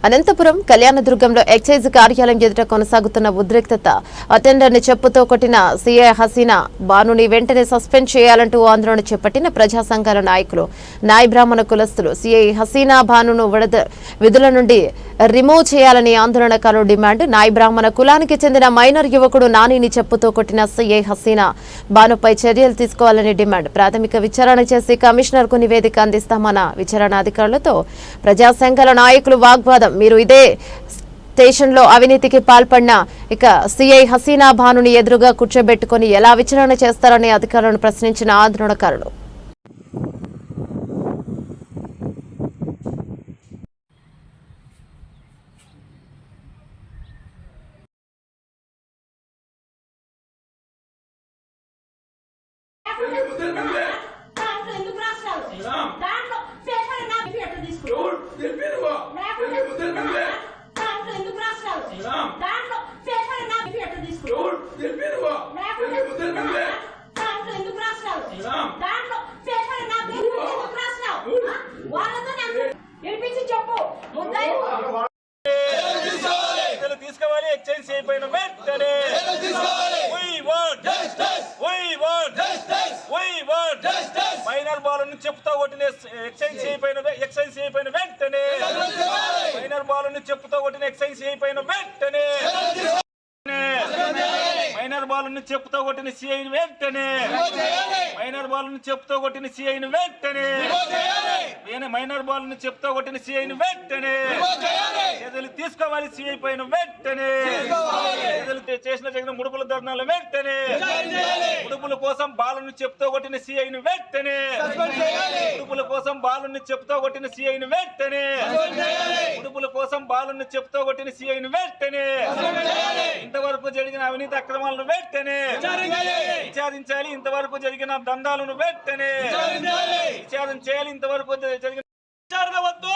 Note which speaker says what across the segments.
Speaker 1: Anantapuram కళ్యాణదుర్గంలో excise కార్యాలయం ఎదుట కొనసాగుతున్న ఉద్రిక్తత అటెండర్ ని చెప్పుతో కొట్టిన సీఐ హసీనా బానుని వెంటనే సస్పెండ్ చేయాలంటూ ఆందోళన చేపట్టిన ప్రజా సంఘాల నాయకులు నాయ బ్రాహ్మణ కులస్తులు సీఐ హసీనా బానును విధుల నుండి రిమూవ్ చేయాలని ఆందోళనకారులు డిమాండ్. నాయ బ్రాహ్మణ కులానికి చెందిన మైనర్ యువకుడు నానిని చెప్పుతో కొట్టిన సీఐ హసీనా బానుపై చర్యలు తీసుకోవాలని డిమాండ్. ప్రాథమిక విచారణ చేసి కమిషనర్ కు నివేదిక అందిస్తామన్న విచారణ అధికారులతో ప్రజా సంఘాల నాయకులు వాగ్వాదం. మీరు ఇదే స్టేషన్లో అవినీతికి పాల్పడిన సీఐ హసీనా బానుని ఎదురుగా కూర్చోబెట్టుకుని ఎలా విచారణ చేస్తారని అధికారులను ప్రశ్నించిన ఆందోళనకారులు.
Speaker 2: తీసుకోవాలి ఎక్స్చేంజ్ అయిపోయిన వెంటనే మైనర్ బాలుని చెప్పుతో కొట్టిన ఎక్స్చేంజ్ అయిపోయిన వెంటనే మైనర్ బాలుని చెప్పుతో కొట్టిన ఎక్స్చేంజ్ అయిపోయిన వెంటనే మైనర్ బాలుని చెప్పుతో కొట్టిన సిఐని వెంటనే మైనర్ బాలుని చెప్పుతో కొట్టిన సిఐని వెంటనే మైనర్ బాలుని చెప్పుతో కొట్టిన సిఐని వెంటనే చర్యలు తీసుకోవాలి. సిఐ పైన వెంటనే చేసిన జరిగిన ముడుపుల ధర్నాల వెంటనే ముడుపుల కోసం బాలుని చెప్పుతో కొట్టిన సిఐని వెంటనే ముడుపుల కోసం బాలుని చెప్పుతో కొట్టిన సిఐని వెంటనే ముడుపుల కోసం బాలుని చెప్పుతో కొట్టిన సిఐని వెంటనే ఇంతవరకు జరిగిన అవినీతి అక్రమాలను వెంటనే విచారించాలి. ఇంతవరకు జరిగిన దందాలను వెంటనే విచారణ చేయాలి. ఇంతవరకు జరిగిన విచారణ వద్దు,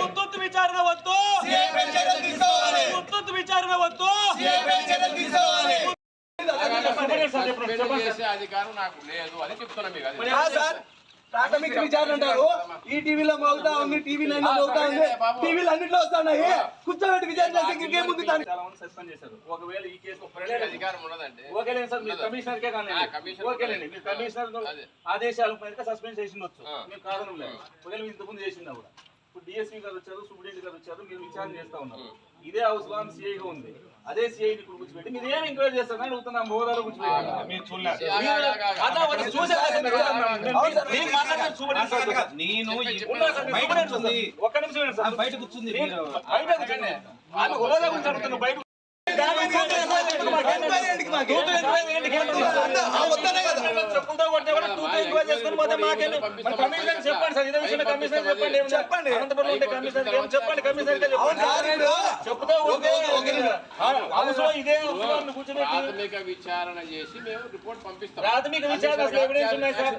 Speaker 2: గుర్తు విచారణ వద్దు, గుర్తు విచారణ వద్దు.
Speaker 3: అధికారం నాకు లేదు అని చెప్తున్నా.
Speaker 4: ప్రాథమిక విచారణ అంటారు. ఈ టీవీలో మోగుతా ఉంది, టీవీ 9 లో మోగుతా ఉంది, టీవీలు అన్నింటిలో వస్తున్నాయి. కూర్చోబెట్టి విచారణ ఇంకేముంది?
Speaker 2: సస్పెండ్ చేశారు. ఒకవేళ ఈ కేసు
Speaker 3: అధికారం ఉన్నదంటే
Speaker 2: ఓకేలేండి సార్, మీరు కమిషనర్ కే కానీ ఓకేలేండి, మీరు కమిషనర్ ఆదేశాల మేరకు సస్పెండ్ చేసిండొచ్చు, మీకు కారణం లేదు. ఒకవేళ మీరు ఇంతకుముందు చేసిందా కూడా. ఇప్పుడు డిఎస్పీ గారు వచ్చారు, సూపరింటెండెంట్ గారు వచ్చారు, మీరు విచారణ చేస్తా ఉన్నారు. ఇదే హౌస్ లో సిఐగా ఉంది, అదే సిఐని ఇప్పుడు కూర్చోబెట్టి మీరు ఏం ఎంక్వైరీ చేస్తారు అని అడుగుతున్నా. హోదాలో కూర్చోబెట్టి మీరు చూడలేదు. ఒక్క నిమిషం సార్, బయట కూర్చుంది హోదా గురించి అడుగుతున్నా. బయట చెప్పులతో కొట్టే కూడా ఎంక్వైరీ చేసుకుని పోతే మాకేంటి? కమిషనర్ చెప్పండి సార్, ఇదే విషయంలో కమిషనర్ చెప్పండి. అనంతపురం ఉంటే కమిషనర్ చెప్పండి, కమిషనర్ చెప్పుతో అవసరం ఇదే కూర్చొని
Speaker 3: ప్రాథమిక విచారణ చేసి మేము రిపోర్ట్ పంపిస్తాం.
Speaker 2: ప్రాథమిక విచారణ ఎవిడెన్స్ ఉన్నాయి సార్.